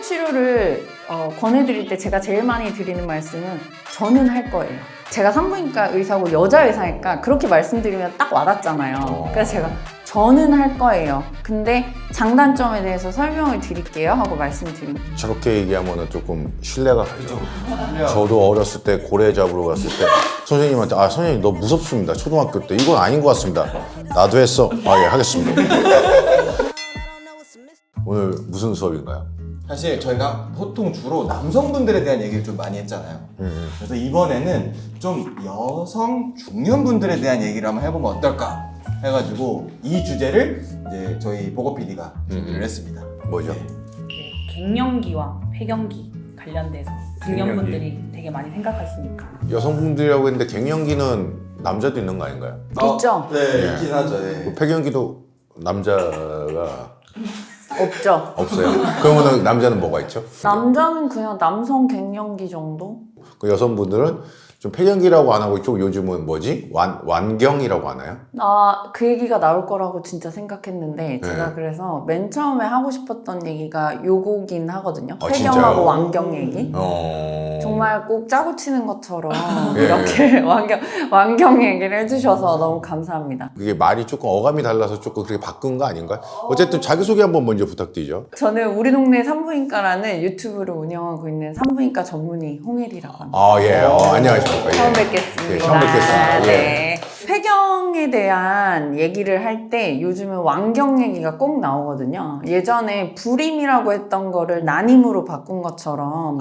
치료를 권해드릴 때 제가 제일 많이 드리는 말씀은 저는 할 거예요. 제가 산부인과 의사고 여자 의사니까 그렇게 말씀드리면 딱 와닿잖아요. 그래서 제가 저는 할 거예요. 근데 장단점에 대해서 설명을 드릴게요 하고 말씀드립니다. 저렇게 얘기하면 조금 신뢰가 가죠. 저도 어렸을 때 고래 잡으러 갔을 때 선생님한테 선생님 너 무섭습니다. 초등학교 때 이건 아닌 것 같습니다. 나도 했어. 예 하겠습니다. 오늘 무슨 수업인가요? 사실 저희가 보통 주로 남성분들에 대한 얘기를 좀 많이 했잖아요. 그래서 이번에는 좀 여성 중년분들에 대한 얘기를 한번 해보면 어떨까 해가지고 이 주제를 이제 저희 보고 PD가 준비를 했습니다. 뭐죠? 갱년기와 폐경기 관련돼서 중년분들이 되게 많이 생각하시니까. 여성분들이라고 했는데 갱년기는 남자도 있는 거 아닌가요? 있죠? 네, 있긴 하죠. 네. 폐경기도 남자가 없죠. 없어요? 그러면 남자는 뭐가 있죠? 남자는 그냥 남성 갱년기 정도? 그 여성분들은 좀 폐경기라고 안 하고 좀 요즘은 뭐지? 완경이라고 하나요? 그 얘기가 나올 거라고 진짜 생각했는데 제가 그래서 맨 처음에 하고 싶었던 얘기가 요거긴 하거든요. 폐경하고 진짜요? 완경 얘기. 정말 꼭 짜고 치는 것처럼 이렇게 완경 얘기를 해주셔서 너무 감사합니다. 그게 말이 조금 어감이 달라서 조금 그렇게 바꾼 거 아닌가요? 어쨌든 자기소개 한번 먼저 부탁드리죠. 저는 우리 동네 산부인과라는 유튜브를 운영하고 있는 산부인과 전문의 홍혜리라고 합니다. 안녕하십니까. 처음 뵙겠습니다. 네, 처음 뵙겠습니다. 네. 폐경에 대한 얘기를 할 때 요즘은 완경 얘기가 꼭 나오거든요. 예전에 불임이라고 했던 거를 난임으로 바꾼 것처럼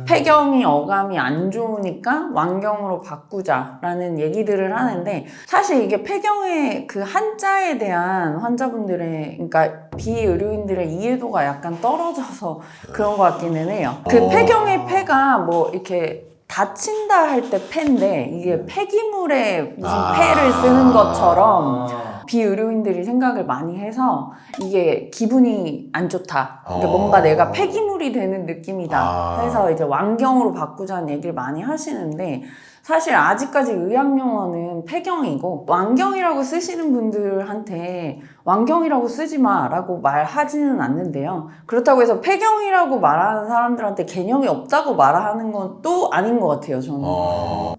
폐경이 어감이 안 좋으니까 완경으로 바꾸자라는 얘기들을 하는데 사실 이게 폐경의 그 한자에 대한 환자분들의 그러니까 비의료인들의 이해도가 약간 떨어져서 그런 것 같기는 해요. 그 폐경의 폐가 뭐 이렇게 다친다 할 때 폐인데 이게 폐기물에 무슨 폐를 쓰는 것처럼 비의료인들이 생각을 많이 해서 이게 기분이 안 좋다. 그러니까 뭔가 내가 폐기물이 되는 느낌이다. 해서 이제 완경으로 바꾸자는 얘기를 많이 하시는데 사실 아직까지 의학용어는 폐경이고 완경이라고 쓰시는 분들한테 완경이라고 쓰지 마라고 말하지는 않는데요. 그렇다고 해서 폐경이라고 말하는 사람들한테 개념이 없다고 말하는 건 또 아닌 것 같아요, 저는.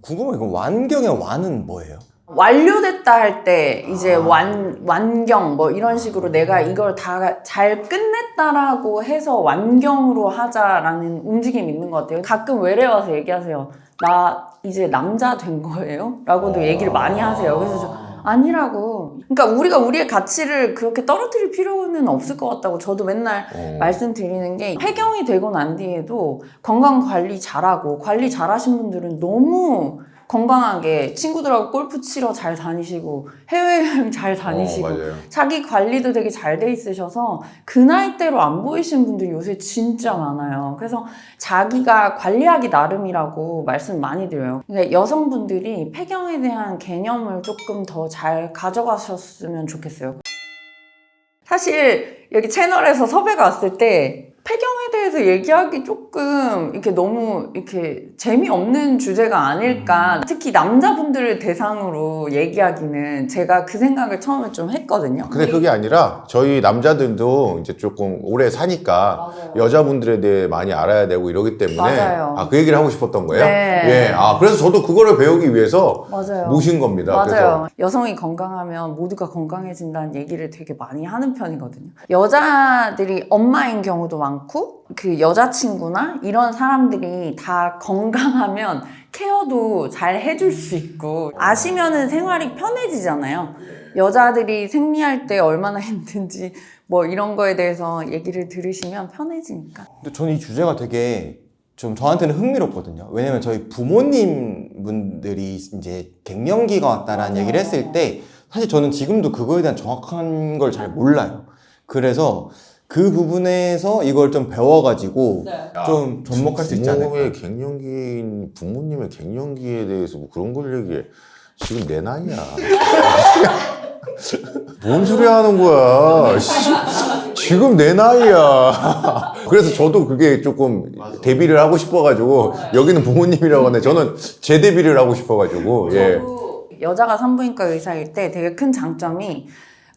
궁금해. 그럼 완경의 완은 뭐예요? 완료됐다 할 때 이제 완경 뭐 이런 식으로 내가 이걸 다 잘 끝냈다라고 해서 완경으로 하자라는 움직임이 있는 것 같아요. 가끔 외래 와서 얘기하세요. 나 이제 남자 된 거예요? 라고도 얘기를 많이 하세요. 그래서 저 아니라고. 그러니까 우리가 우리의 가치를 그렇게 떨어뜨릴 필요는 없을 것 같다고 저도 맨날 말씀드리는 게 폐경이 되고 난 뒤에도 건강 관리 잘하고 관리 잘하신 분들은 너무 건강하게 친구들하고 골프 치러 잘 다니시고 해외여행 잘 다니시고 자기 관리도 되게 잘 돼 있으셔서 그 나이대로 안 보이시는 분들이 요새 진짜 많아요. 그래서 자기가 관리하기 나름이라고 말씀 많이 드려요. 그러니까 여성분들이 폐경에 대한 개념을 조금 더 잘 가져가셨으면 좋겠어요. 사실 여기 채널에서 섭외가 왔을 때 폐경에 대해서 얘기하기 조금 이렇게 너무 이렇게 재미없는 주제가 아닐까. 특히 남자분들을 대상으로 얘기하기는 제가 그 생각을 처음에 좀 했거든요. 근데 그게 아니라 저희 남자들도 이제 조금 오래 사니까 여자분들에 대해 많이 알아야 되고 이러기 때문에 맞아요. 그 얘기를 하고 싶었던 거예요? 네. 그래서 저도 그거를 배우기 위해서 맞아요. 모신 겁니다. 맞아요. 그래서 여성이 건강하면 모두가 건강해진다는 얘기를 되게 많이 하는 편이거든요. 여자들이 엄마인 경우도 많고 그 여자친구나 이런 사람들이 다 건강하면 케어도 잘 해줄 수 있고 아시면은 생활이 편해지잖아요. 여자들이 생리할 때 얼마나 힘든지 뭐 이런 거에 대해서 얘기를 들으시면 편해지니까. 근데 저는 이 주제가 되게 좀 저한테는 흥미롭거든요. 왜냐면 저희 부모님 분들이 이제 갱년기가 왔다라는 얘기를 했을 때 사실 저는 지금도 그거에 대한 정확한 걸 잘 몰라요. 그래서 그 부분에서 이걸 좀 배워가지고 좀 접목할 수 있지 않을까. 부모님의 갱년기에 대해서 뭐 그런 걸 얘기해. 지금 내 나이야. 뭔 소리 하는 거야. 지금 내 나이야. 그래서 저도 그게 조금 대비를 하고 싶어가지고 여기는 부모님이라고 하는데 저는 제 대비를 하고 싶어가지고. 저도 여자가 산부인과 의사일 때 되게 큰 장점이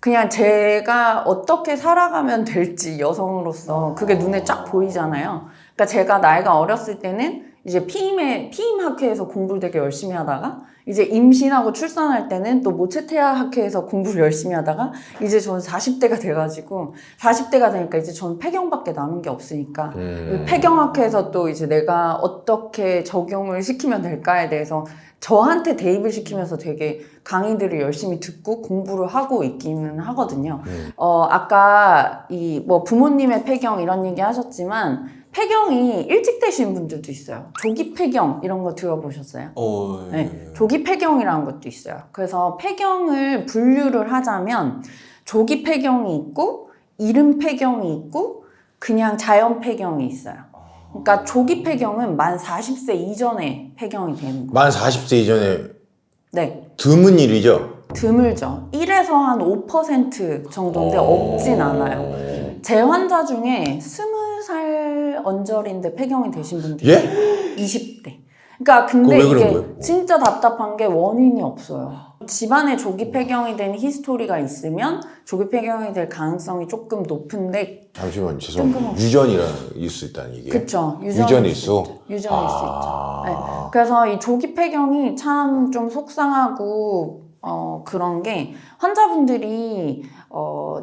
그냥 제가 어떻게 살아가면 될지 여성으로서 그게 눈에 쫙 보이잖아요. 그러니까 제가 나이가 어렸을 때는 이제 피임 학회에서 공부를 되게 열심히 하다가 이제 임신하고 출산할 때는 또 모체태아 학회에서 공부를 열심히 하다가 이제 저는 40대가 돼가지고 40대가 되니까 이제 저는 폐경밖에 남은 게 없으니까 폐경학회에서 또 이제 내가 어떻게 적용을 시키면 될까에 대해서 저한테 대입을 시키면서 되게 강의들을 열심히 듣고 공부를 하고 있기는 하거든요. 아까 이 뭐 부모님의 폐경 이런 얘기 하셨지만 폐경이 일찍 되신 분들도 있어요. 조기 폐경 이런 거 들어보셨어요? 네, 조기 폐경이라는 것도 있어요. 그래서 폐경을 분류를 하자면 조기 폐경이 있고 이른 폐경이 있고 그냥 자연 폐경이 있어요. 그러니까 조기 폐경은 만 40세 이전에 폐경이 되는 거예요. 만 40세 이전에 네, 드문 일이죠. 드물죠. 1에서 한 5% 정도인데 없진 않아요. 제 환자 중에 20살 언저리인데 폐경이 되신 분들이 예? 20대. 그러니까 근데 그거 왜 그런 이게 거예요? 진짜 답답한 게 원인이 없어요. 집안에 조기 폐경이 된 히스토리가 있으면 조기 폐경이 될 가능성이 조금 높은데 잠시만 죄송합니다. 뜬금없이. 유전일 수 있다는 얘기예요? 그쵸. 유전일 수? 유전일 수 있죠. 네. 그래서 이 조기 폐경이 참 좀 속상하고 그런 게 환자분들이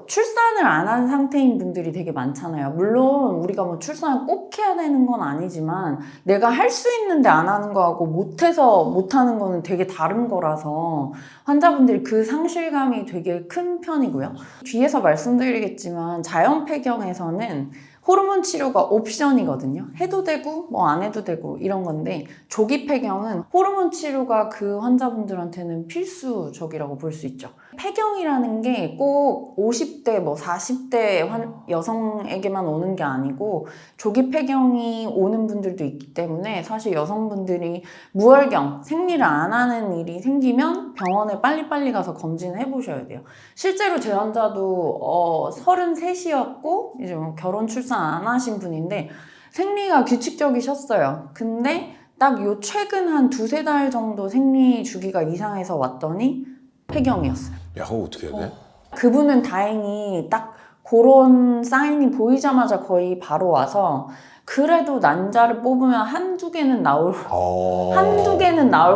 출산을 안 한 상태인 분들이 되게 많잖아요. 물론 우리가 뭐 출산을 꼭 해야 되는 건 아니지만 내가 할 수 있는데 안 하는 거하고 못해서 못하는 거는 되게 다른 거라서 환자분들이 그 상실감이 되게 큰 편이고요. 뒤에서 말씀드리겠지만 자연 폐경에서는 호르몬 치료가 옵션이거든요. 해도 되고 뭐 안 해도 되고 이런 건데 조기 폐경은 호르몬 치료가 그 환자분들한테는 필수적이라고 볼 수 있죠. 폐경이라는 게 꼭 50대 뭐 40대 여성에게만 오는 게 아니고 조기 폐경이 오는 분들도 있기 때문에 사실 여성분들이 무월경, 생리를 안 하는 일이 생기면 병원에 빨리빨리 가서 검진을 해보셔야 돼요. 실제로 제 환자도 33이었고 이제 뭐 결혼 출산 안 하신 분인데 생리가 규칙적이셨어요. 근데 딱 요 최근 한 2-3달 정도 생리 주기가 이상해서 왔더니 폐경이었어요. 야, 그거 어떻게 해야 돼? 그분은 다행히 딱 그런 사인이 보이자마자 거의 바로 와서 그래도 난자를 뽑으면 한두 개는 나올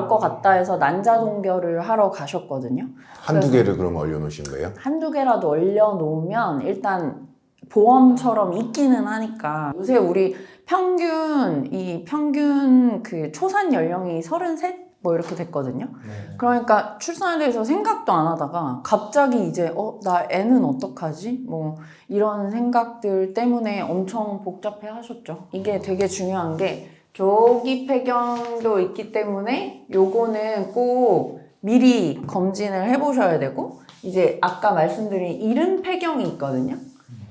것 같다 해서 난자 동결을 하러 가셨거든요. 한두 개를 그럼 얼려놓으신 거예요? 한두 개라도 얼려놓으면 일단 보험처럼 있기는 하니까 요새 우리 평균 그 초산 연령이 33? 뭐 이렇게 됐거든요. 그러니까 출산에 대해서 생각도 안 하다가 갑자기 이제 나 애는 어떡하지? 뭐 이런 생각들 때문에 엄청 복잡해 하셨죠. 이게 되게 중요한 게 조기 폐경도 있기 때문에 요거는 꼭 미리 검진을 해보셔야 되고 이제 아까 말씀드린 이른 폐경이 있거든요.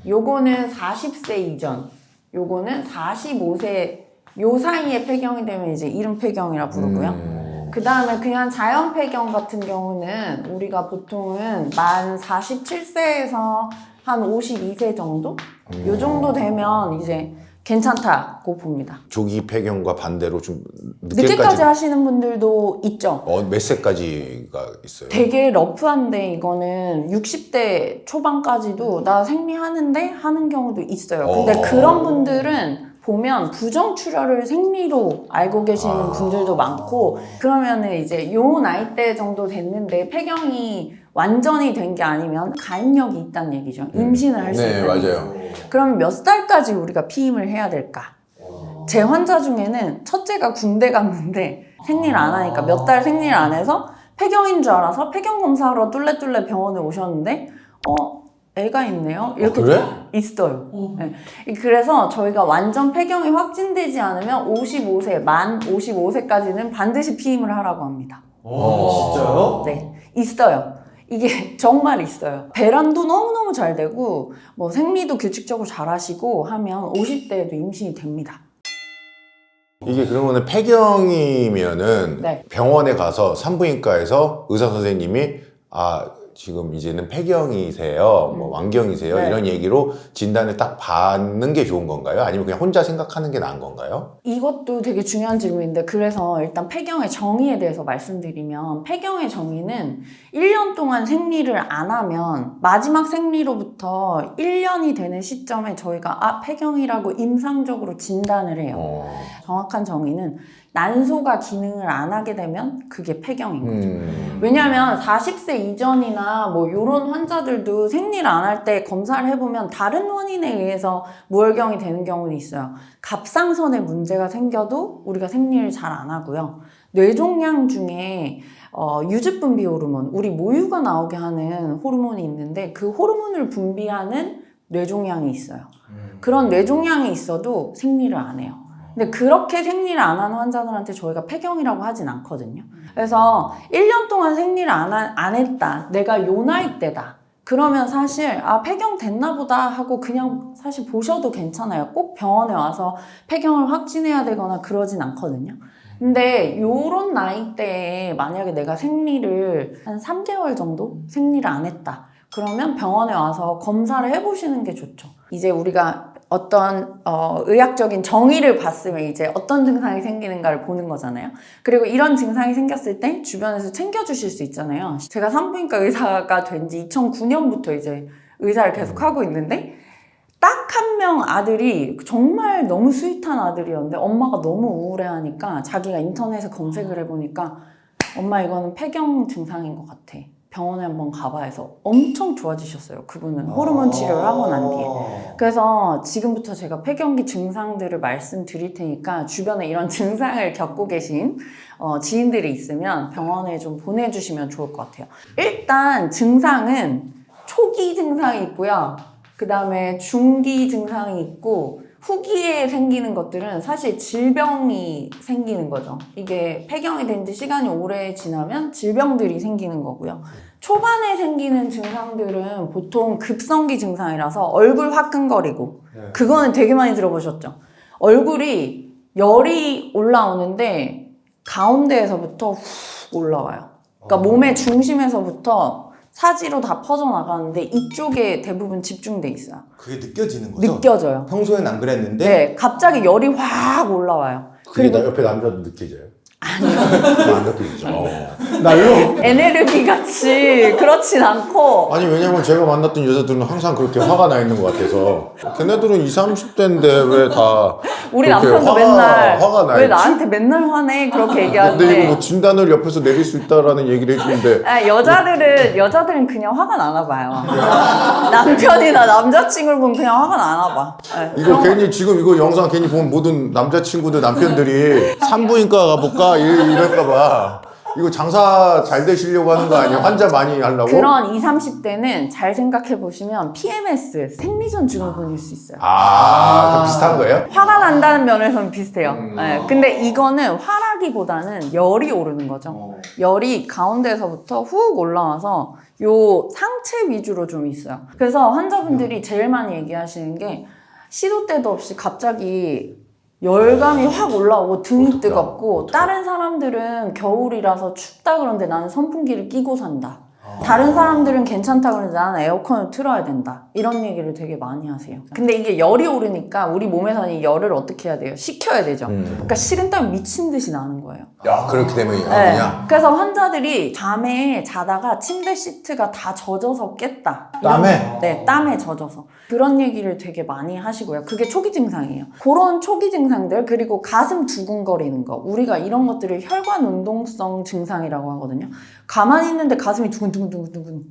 요거는 40세 이전, 요거는 45세 요 사이에 폐경이 되면 이제 이른 폐경이라 부르고요. 그 다음에 그냥 자연 폐경 같은 경우는 우리가 보통은 만 47세에서 한 52세 정도? 요 정도 되면 이제 괜찮다고 봅니다. 조기 폐경과 반대로 좀 늦게까지 하시는 분들도 있죠. 몇 세까지가 있어요? 되게 러프한데 이거는 60대 초반까지도 나 생리하는데 하는 경우도 있어요. 근데 그런 분들은 보면 부정출혈을 생리로 알고 계시는 분들도 많고 그러면은 이제 요 나이대 정도 됐는데 폐경이 완전히 된 게 아니면 가임력이 있다는 얘기죠. 임신을 할 수 있는. 네, 맞아요. 그럼 몇 살까지 우리가 피임을 해야 될까? 제 환자 중에는 첫째가 군대 갔는데 생리를 안 하니까 몇 달 생리를 안 해서 폐경인 줄 알아서 폐경 검사하러 뚫레뚫레 병원에 오셨는데 애가 있네요. 이렇게 그래? 있어요. 네. 그래서 저희가 완전 폐경이 확진되지 않으면 55세, 만 55세까지는 반드시 피임을 하라고 합니다. 진짜요? 네, 있어요. 이게 정말 있어요. 배란도 너무너무 잘 되고 뭐 생리도 규칙적으로 잘 하시고 하면 50대에도 임신이 됩니다. 이게 그러면은 폐경이면은 네. 병원에 가서 산부인과에서 의사 선생님이 지금 이제는 폐경이세요, 뭐 완경이세요 네. 이런 얘기로 진단을 딱 받는 게 좋은 건가요? 아니면 그냥 혼자 생각하는 게 나은 건가요? 이것도 되게 중요한 질문인데, 그래서 일단 폐경의 정의에 대해서 말씀드리면, 폐경의 정의는 1년 동안 생리를 안 하면 마지막 생리로부터 1년이 되는 시점에 저희가 폐경이라고 임상적으로 진단을 해요. 정확한 정의는 난소가 기능을 안 하게 되면 그게 폐경인 거죠. 왜냐하면 40세 이전이나 뭐 이런 환자들도 생리를 안 할 때 검사를 해보면 다른 원인에 의해서 무혈경이 되는 경우는 있어요. 갑상선에 문제가 생겨도 우리가 생리를 잘 안 하고요. 뇌종양 중에 유즙분비 호르몬, 우리 모유가 나오게 하는 호르몬이 있는데 그 호르몬을 분비하는 뇌종양이 있어요. 그런 뇌종양이 있어도 생리를 안 해요. 근데 그렇게 생리를 안 하는 환자들한테 저희가 폐경이라고 하진 않거든요. 그래서 1년 동안 생리를 안 했다. 내가 요 나이 때다. 그러면 사실 폐경 됐나 보다 하고 그냥 사실 보셔도 괜찮아요. 꼭 병원에 와서 폐경을 확진해야 되거나 그러진 않거든요. 근데 요런 나이대에 만약에 내가 생리를 한 3개월 정도 생리를 안 했다. 그러면 병원에 와서 검사를 해보시는 게 좋죠. 이제 우리가 어떤 의학적인 정의를 봤으면 이제 어떤 증상이 생기는가를 보는 거잖아요. 그리고 이런 증상이 생겼을 때 주변에서 챙겨주실 수 있잖아요. 제가 산부인과 의사가 된 지 2009년부터 이제 의사를 계속 하고 있는데, 딱 한 명 아들이 정말 너무 스윗한 아들이었는데 엄마가 너무 우울해하니까 자기가 인터넷에 검색을 해보니까 엄마 이거는 폐경 증상인 것 같아. 병원에 한번 가봐 해서 엄청 좋아지셨어요. 그분은 호르몬 치료를 하고 난 뒤에. 그래서 지금부터 제가 폐경기 증상들을 말씀드릴 테니까 주변에 이런 증상을 겪고 계신 지인들이 있으면 병원에 좀 보내주시면 좋을 것 같아요. 일단 증상은 초기 증상이 있고요. 그 다음에 중기 증상이 있고 후기에 생기는 것들은 사실 질병이 생기는 거죠. 이게 폐경이 된 지 시간이 오래 지나면 질병들이 생기는 거고요. 초반에 생기는 증상들은 보통 급성기 증상이라서 얼굴 화끈거리고, 그거는 되게 많이 들어보셨죠? 얼굴이 열이 올라오는데 가운데에서부터 훅 올라와요. 그러니까 몸의 중심에서부터 사지로 다 퍼져나가는데 이쪽에 대부분 집중돼 있어요. 그게 느껴지는 거죠? 느껴져요. 평소엔 안 그랬는데 네, 갑자기 열이 확 올라와요. 그게 그리고 옆에 남자도 느껴져요? 아니요. 안 느껴지죠. 날로? 에네르기 같이 그렇진 않고, 아니 왜냐면 제가 만났던 여자들은 항상 그렇게 화가 나 있는 것 같아서. 걔네들은 20, 30대인데 왜 다 우리 그렇게 남편도 맨날 화가 나 왜 있지? 나한테 맨날 화내 그렇게 근데 얘기하는데, 이거 뭐 진단을 옆에서 내릴 수 있다라는 얘기를 해주는데 여자들은 그냥 화가 나나 봐요. 남편이나 남자친구를 보면 그냥 화가 나나 봐. 네, 이거 괜히 지금 이거 영상 괜히 보면 모든 남자친구들 남편들이 산부인과 가볼까 이럴까봐 이거 장사 잘 되시려고 하는 거 아니에요? 환자 많이 하려고? 그런 20, 30대는 잘 생각해 보시면 PMS, 생리전 증후군일 수 있어요. 그 비슷한 거예요? 화가 난다는 면에서는 비슷해요. 네, 근데 이거는 화라기보다는 열이 오르는 거죠. 열이 가운데서부터 훅 올라와서 요 상체 위주로 좀 있어요. 그래서 환자분들이 제일 많이 얘기하시는 게 시도 때도 없이 갑자기 열감이 확 올라오고 등이 뜨겁고, 다른 사람들은 겨울이라서 춥다 그러는데 나는 선풍기를 끼고 산다. 다른 사람들은 괜찮다 그러는데 나는 에어컨을 틀어야 된다. 이런 얘기를 되게 많이 하세요. 근데 이게 열이 오르니까 우리 몸에서는 이 열을 어떻게 해야 돼요? 식혀야 되죠. 그러니까 식은땀이 미친 듯이 나는 거예요. 야 그렇게 되면 네. 그냥 그래서 환자들이 밤에 자다가 침대 시트가 다 젖어서 깼다. 땀에? 네, 땀에 젖어서. 그런 얘기를 되게 많이 하시고요. 그게 초기 증상이에요. 그런 초기 증상들, 그리고 가슴 두근거리는 거. 우리가 이런 것들을 혈관 운동성 증상이라고 하거든요. 가만히 있는데 가슴이 두근두근두근두근.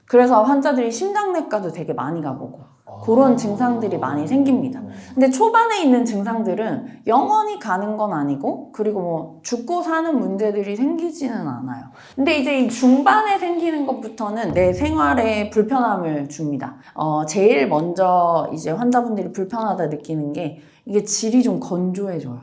그래서 환자들이 심장내과도 되게 많이 가보고 그런 증상들이 많이 생깁니다. 근데 초반에 있는 증상들은 영원히 가는 건 아니고, 그리고 뭐 죽고 사는 문제들이 생기지는 않아요. 근데 이제 이 중반에 생기는 것부터는 내 생활에 불편함을 줍니다. 제일 먼저 이제 환자분들이 불편하다 느끼는 게 이게 질이 좀 건조해져요.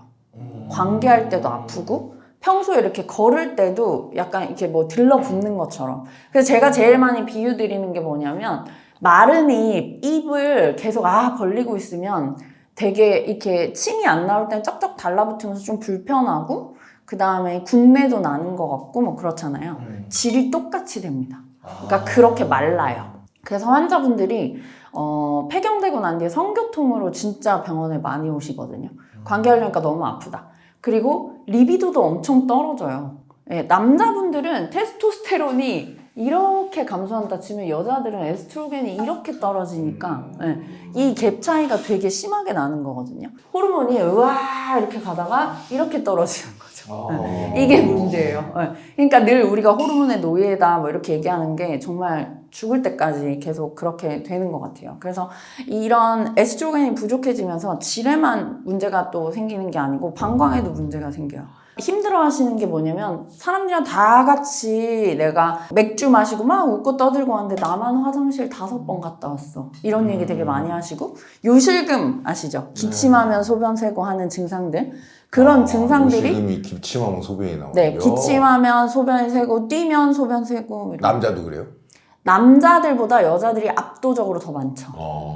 관계할 때도 아프고, 평소에 이렇게 걸을 때도 약간 이렇게 뭐 들러붙는 것처럼. 그래서 제가 제일 많이 비유 드리는 게 뭐냐면, 마른 입을 계속 벌리고 있으면 되게 이렇게 침이 안 나올 때는 쩍쩍 달라붙으면서 좀 불편하고, 그 다음에 군내도 나는 것 같고 뭐 그렇잖아요. 질이 똑같이 됩니다. 그러니까 그렇게 말라요. 그래서 환자분들이 폐경되고 난 뒤에 성교통으로 진짜 병원에 많이 오시거든요. 관계하려니까 너무 아프다. 그리고 리비도도 엄청 떨어져요. 예, 남자분들은 테스토스테론이 이렇게 감소한다 치면 여자들은 에스트로겐이 이렇게 떨어지니까 예, 이 갭 차이가 되게 심하게 나는 거거든요. 호르몬이 으와 이렇게 가다가 이렇게 떨어지는 거죠. 예, 이게 문제예요. 예, 그러니까 늘 우리가 호르몬의 노예다 뭐 이렇게 얘기하는 게 정말 죽을 때까지 계속 그렇게 되는 것 같아요. 그래서 이런 에스트로겐이 부족해지면서 질에만 문제가 또 생기는 게 아니고 방광에도 문제가 생겨요. 힘들어 하시는 게 뭐냐면 사람들이랑 다 같이 내가 맥주 마시고 막 웃고 떠들고 하는데 나만 화장실 5번 갔다 왔어. 이런 얘기 되게 많이 하시고 요실금 아시죠? 기침하면 소변 새고 하는 증상들. 그런 증상들이 요실금이 기침하면 소변이 나와요. 네, 기침하면 소변이 새고 뛰면 소변 새고 남자도 그래요? 남자들보다 여자들이 압도적으로 더 많죠.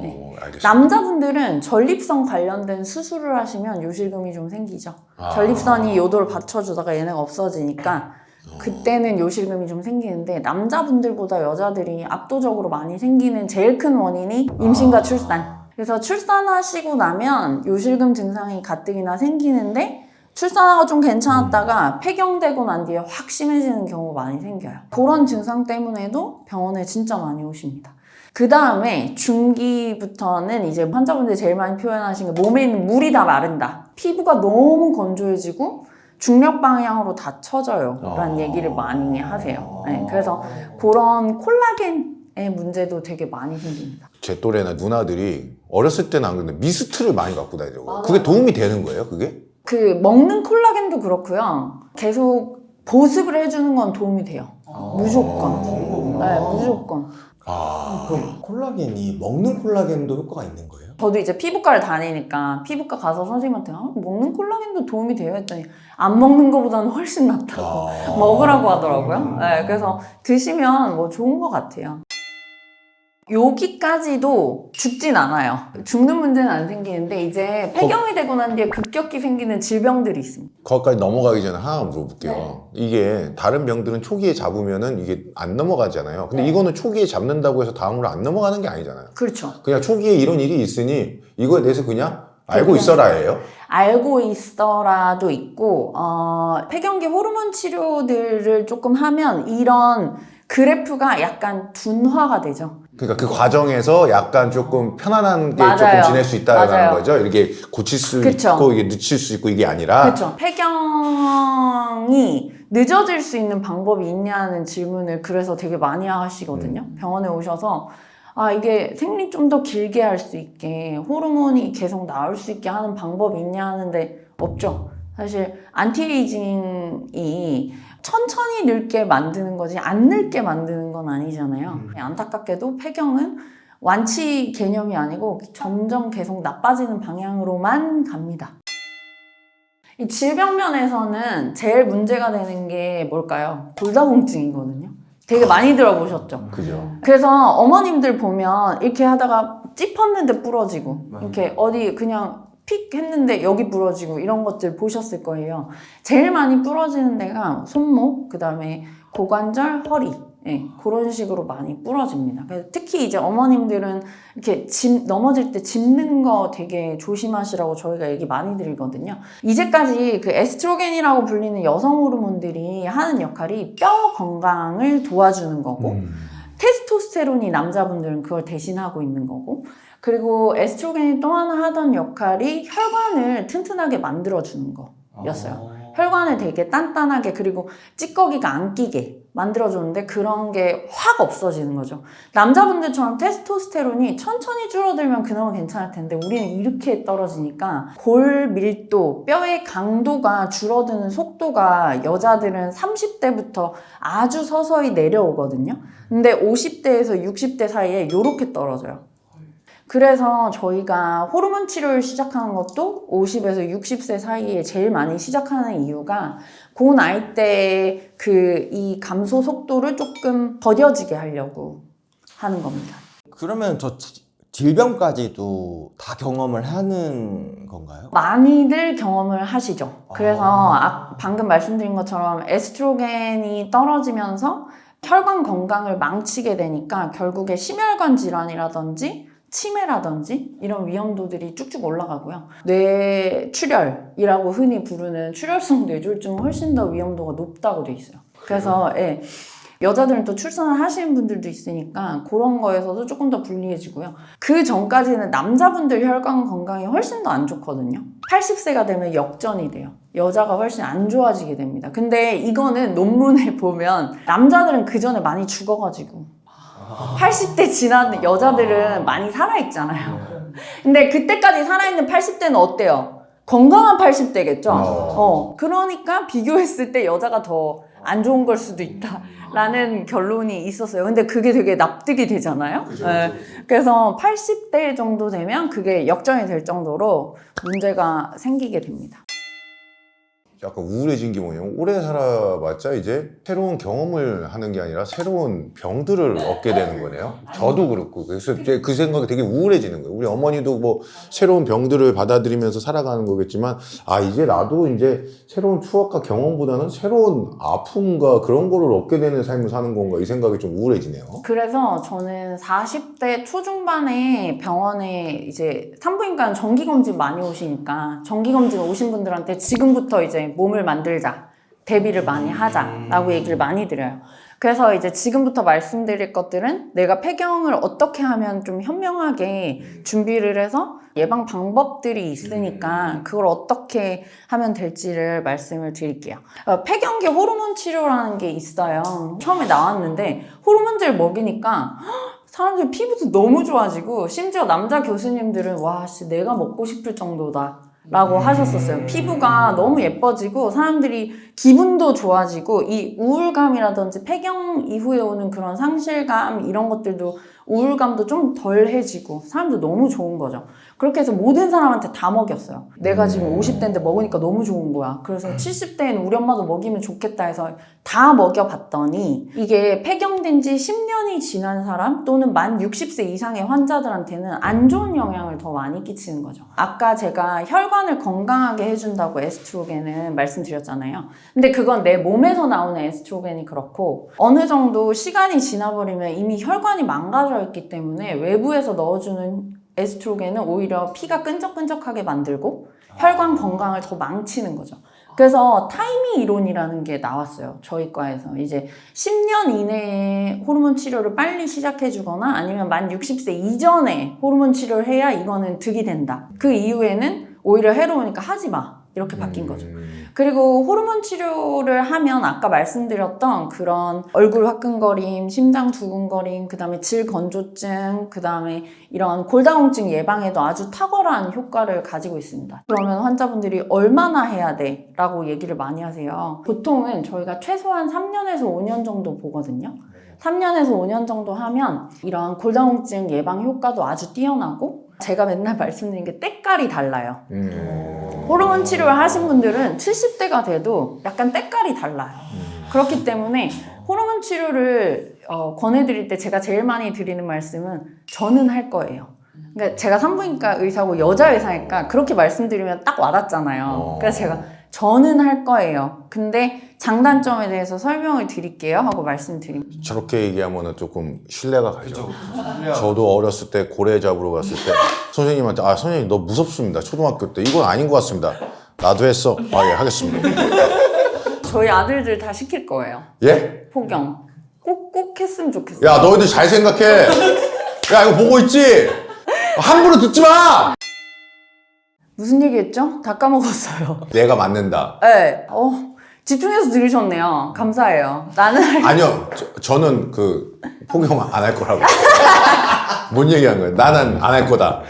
네. 알겠습니다. 남자분들은 전립선 관련된 수술을 하시면 요실금이 좀 생기죠. 전립선이 요도를 받쳐주다가 얘네가 없어지니까 그때는 요실금이 좀 생기는데 남자분들보다 여자들이 압도적으로 많이 생기는 제일 큰 원인이 임신과 출산. 그래서 출산하시고 나면 요실금 증상이 가뜩이나 생기는데 출산하고 좀 괜찮았다가 폐경되고 난 뒤에 확 심해지는 경우가 많이 생겨요. 그런 증상 때문에도 병원에 진짜 많이 오십니다. 그 다음에 중기부터는 이제 환자분들이 제일 많이 표현하신 게 몸에 있는 물이 다 마른다. 피부가 너무 건조해지고 중력 방향으로 다 처져요. 라는 얘기를 많이 하세요. 네, 그래서 그런 콜라겐의 문제도 되게 많이 생깁니다. 제 또래나 누나들이 어렸을 때는 안 그랬는데 미스트를 많이 갖고 다니더라고요. 그게 도움이 되는 거예요, 그게? 그 먹는 콜라겐도 그렇고요. 계속 보습을 해주는 건 도움이 돼요. 무조건. 네, 무조건. 그럼 콜라겐이 먹는 콜라겐도 효과가 있는 거예요? 저도 이제 피부과를 다니니까 피부과 가서 선생님한테 먹는 콜라겐도 도움이 돼요 했더니 안 먹는 것보다는 훨씬 낫다고 먹으라고 하더라고요. 네, 그래서 드시면 뭐 좋은 것 같아요. 여기까지도 죽진 않아요. 죽는 문제는 안 생기는데 이제 폐경이 되고 난 뒤에 급격히 생기는 질병들이 있습니다. 거기까지 넘어가기 전에 하나 물어볼게요. 이게 다른 병들은 초기에 잡으면은 이게 안 넘어가잖아요. 근데 이거는 초기에 잡는다고 해서 다음으로 안 넘어가는 게 아니잖아요. 그렇죠. 그냥 초기에 이런 일이 있으니 이거에 대해서 그냥 알고 있어라예요. 알고 있어라도 있고 폐경기 호르몬 치료들을 조금 하면 이런 그래프가 약간 둔화가 되죠. 그러니까 그 과정에서 약간 조금 편안한 게 맞아요. 조금 지낼 수 있다는 맞아요. 거죠. 이렇게 고칠 수 그쵸. 있고 이게 늦출 수 있고 이게 아니라. 그렇죠. 폐경이 늦어질 수 있는 방법이 있냐는 질문을 그래서 되게 많이 하시거든요. 병원에 오셔서 이게 생리 좀 더 길게 할 수 있게 호르몬이 계속 나올 수 있게 하는 방법이 있냐 하는데 없죠. 사실 안티에이징이 천천히 늙게 만드는 거지 안 늙게 만드는 건 아니잖아요. 안타깝게도 폐경은 완치 개념이 아니고 점점 계속 나빠지는 방향으로만 갑니다. 이 질병면에서는 제일 문제가 되는 게 뭘까요? 골다공증이거든요. 되게 많이 들어보셨죠? 그죠. 그래서 어머님들 보면 이렇게 하다가 찝었는데 부러지고 이렇게 어디 그냥 픽 했는데 여기 부러지고 이런 것들 보셨을 거예요. 제일 많이 부러지는 데가 손목, 그 다음에 고관절, 허리 그런 식으로 많이 부러집니다. 그래서 특히 이제 어머님들은 이렇게 넘어질 때 짚는 거 되게 조심하시라고 저희가 얘기 많이 드리거든요. 이제까지 그 에스트로겐이라고 불리는 여성 호르몬들이 하는 역할이 뼈 건강을 도와주는 거고 테스토스테론이 남자분들은 그걸 대신하고 있는 거고 그리고 에스트로겐이 또 하나 하던 역할이 혈관을 튼튼하게 만들어주는 거였어요. 혈관을 되게 단단하게 그리고 찌꺼기가 안 끼게 만들어주는데 그런 게 확 없어지는 거죠. 남자분들처럼 테스토스테론이 천천히 줄어들면 그나마 괜찮을 텐데 우리는 이렇게 떨어지니까 골 밀도, 뼈의 강도가 줄어드는 속도가 여자들은 30대부터 아주 서서히 내려오거든요. 근데 50대에서 60대 사이에 이렇게 떨어져요. 그래서 저희가 호르몬 치료를 시작하는 것도 50에서 60세 사이에 제일 많이 시작하는 이유가 그 나이 때 이 감소 속도를 조금 더뎌지게 하려고 하는 겁니다. 그러면 저 질병까지도 다 경험을 하는 건가요? 많이들 경험을 하시죠. 그래서 방금 말씀드린 것처럼 에스트로겐이 떨어지면서 혈관 건강을 망치게 되니까 결국에 심혈관 질환이라든지 치매라든지 이런 위험도들이 쭉쭉 올라가고요. 뇌출혈이라고 흔히 부르는 출혈성 뇌졸중은 훨씬 더 위험도가 높다고 돼 있어요. 그래서 예, 여자들은 또 출산을 하시는 분들도 있으니까 그런 거에서도 조금 더 불리해지고요. 그 전까지는 남자분들 혈관 건강이 훨씬 더 안 좋거든요. 80세가 되면 역전이 돼요. 여자가 훨씬 안 좋아지게 됩니다. 근데 이거는 논문을 보면 남자들은 그 전에 많이 죽어가지고 80대 지난 여자들은 많이 살아있잖아요. 근데 그때까지 살아있는 80대는 어때요? 건강한 80대겠죠? 그러니까 비교했을 때 여자가 더 안 좋은 걸 수도 있다라는 결론이 있었어요. 근데 그게 되게 납득이 되잖아요. 네. 그래서 80대 정도 되면 그게 역전이 될 정도로 문제가 생기게 됩니다. 약간 우울해진 게 뭐냐면 오래 살아봤자 이제 새로운 경험을 하는 게 아니라 새로운 병들을 얻게 되는 거네요. 저도 그렇고 그래서 이제 그 생각이 되게 우울해지는 거예요. 우리 어머니도 뭐 새로운 병들을 받아들이면서 살아가는 거겠지만 아 이제 나도 이제 새로운 추억과 경험보다는 새로운 아픔과 그런 거를 얻게 되는 삶을 사는 건가 이 생각이 좀 우울해지네요. 그래서 저는 40대 초중반에 병원에 이제 산부인과는 정기검진 많이 오시니까 정기검진 오신 분들한테 지금부터 이제 몸을 만들자, 대비를 많이 하자라고 얘기를 많이 드려요. 그래서 이제 지금부터 말씀드릴 것들은 내가 폐경을 어떻게 하면 좀 현명하게 준비를 해서 예방 방법들이 있으니까 그걸 어떻게 하면 될지를 말씀을 드릴게요. 폐경기 호르몬 치료라는 게 있어요. 처음에 나왔는데 호르몬제를 먹이니까 사람들 피부도 너무 좋아지고 심지어 남자 교수님들은 와, 씨, 내가 먹고 싶을 정도다. 라고 하셨었어요. 피부가 너무 예뻐지고 사람들이 기분도 좋아지고 이 우울감이라든지 폐경 이후에 오는 그런 상실감 이런 것들도 우울감도 좀 덜해지고 사람들 너무 좋은 거죠. 그렇게 해서 모든 사람한테 다 먹였어요. 내가 지금 50대인데 먹으니까 너무 좋은 거야. 그래서 70대에는 우리 엄마도 먹이면 좋겠다 해서 다 먹여봤더니 이게 폐경된 지 10년이 지난 사람 또는 만 60세 이상의 환자들한테는 안 좋은 영향을 더 많이 끼치는 거죠. 아까 제가 혈관을 건강하게 해준다고 에스트로겐을 말씀드렸잖아요. 근데 그건 내 몸에서 나오는 에스트로겐이 그렇고 어느 정도 시간이 지나버리면 이미 혈관이 망가져 있기 때문에 외부에서 넣어주는 에스트로겐은 오히려 피가 끈적끈적하게 만들고 혈관 건강을 더 망치는 거죠. 그래서 타이밍 이론이라는 게 나왔어요. 저희 과에서. 이제 10년 이내에 호르몬 치료를 빨리 시작해주거나 아니면 만 60세 이전에 호르몬 치료를 해야 이거는 득이 된다. 그 이후에는 오히려 해로우니까 하지 마. 이렇게 바뀐 거죠. 그리고 호르몬 치료를 하면 아까 말씀드렸던 그런 얼굴 화끈거림, 심장 두근거림, 그 다음에 질건조증, 그 다음에 이런 골다공증 예방에도 아주 탁월한 효과를 가지고 있습니다. 그러면 환자분들이 얼마나 해야 돼? 라고 얘기를 많이 하세요. 보통은 저희가 최소한 3년에서 5년 정도 보거든요. 3년에서 5년 정도 하면 이런 골다공증 예방 효과도 아주 뛰어나고 제가 맨날 말씀드린 게 때깔이 달라요. 호르몬 치료를 하신 분들은 70대가 돼도 약간 때깔이 달라요. 그렇기 때문에 호르몬 치료를 권해드릴 때 제가 제일 많이 드리는 말씀은 저는 할 거예요. 그러니까 제가 산부인과 의사고 여자 의사니까 그렇게 말씀드리면 딱 와닿잖아요. 그래서 제가 저는 할 거예요. 근데 장단점에 대해서 설명을 드릴게요 하고 말씀드립니다. 저렇게 얘기하면 조금 신뢰가 가죠. 저도 어렸을 때 고래 잡으러 갔을 때 선생님한테 아 선생님 너 무섭습니다. 초등학교 때 이건 아닌 것 같습니다. 나도 했어. 아 예 하겠습니다. 저희 아들들 다 시킬 거예요. 예? 포경. 꼭 했으면 좋겠어요. 야 너희들 잘 생각해. 야 이거 보고 있지? 함부로 듣지 마. 무슨 얘기했죠? 다 까먹었어요. 내가 맞는다. 네. 집중해서 들으셨네요. 감사해요. 나는 아니요 저는 그 포경 안 할 거라고. 뭔 얘기한 거예요? 나는 안 할 거다.